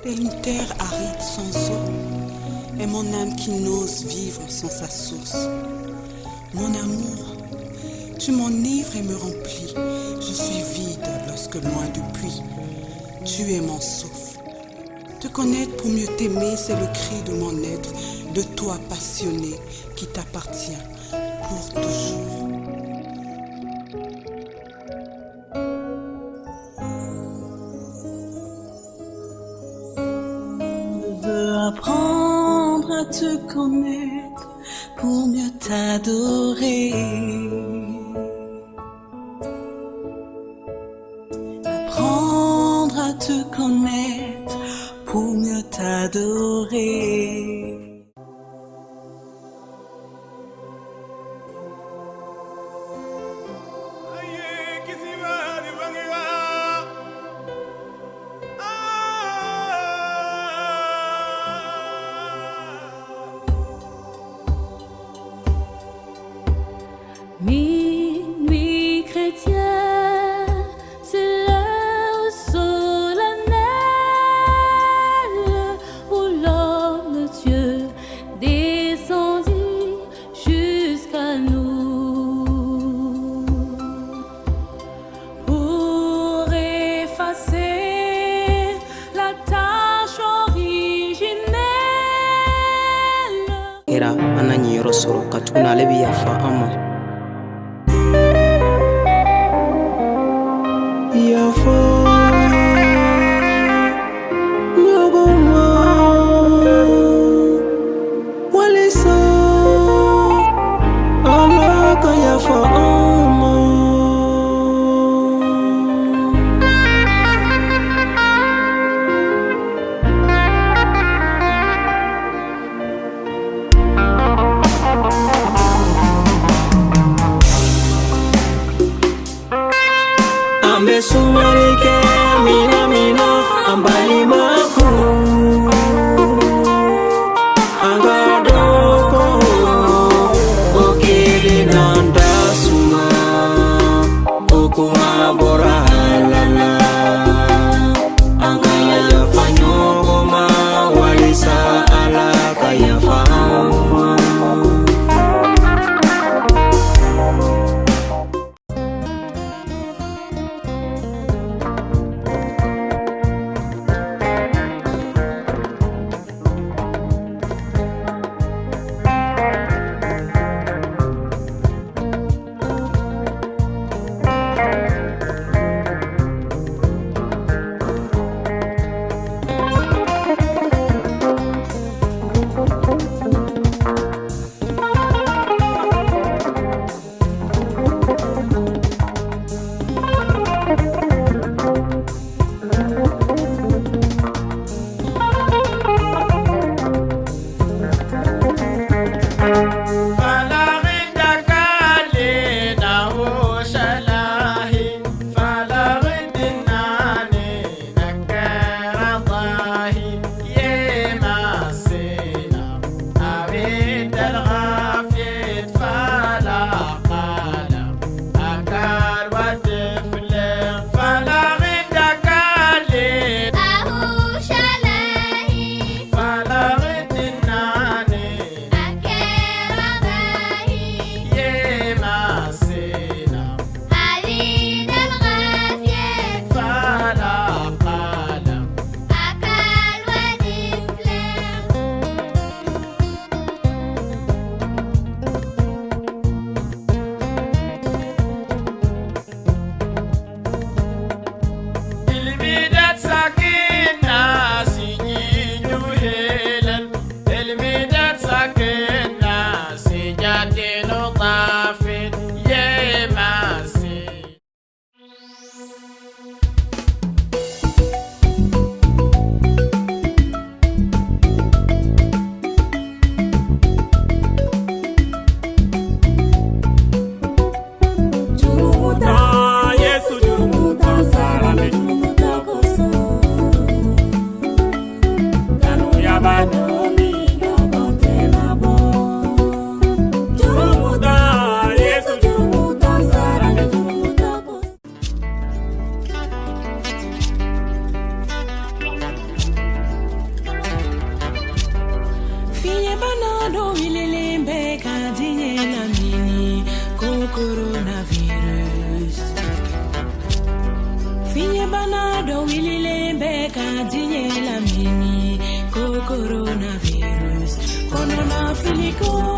Belle une terre aride sans eau, et mon âme qui n'ose vivre sans sa source. Mon amour, tu m'enivres et me remplis. Je suis vide lorsque loin du puits, tu es mon souffle. Te connaître pour mieux t'aimer, c'est le cri de mon être, de toi passionné qui t'appartient pour toujours. Je veux apprendre à te connaître pour mieux t'adorer. Apprendre à te connaître pour mieux t'adorer. Minuit chrétien, c'est l'heure solennelle où l'homme de Dieu descendit jusqu'à nous pour effacer la tâche originelle. Era ananyi rosoro katuna lebi yafa ama yafa nyogoma walisa alaka yafa ama Ambe sumarike mina mina ambali maku angadoko okili nanda suma okuma bora halala angaya yafanyo goma walisa alaka yafahamu. coronavirus. Finye banado wilile beka dinye la mini coronavirus. Kono na filiko.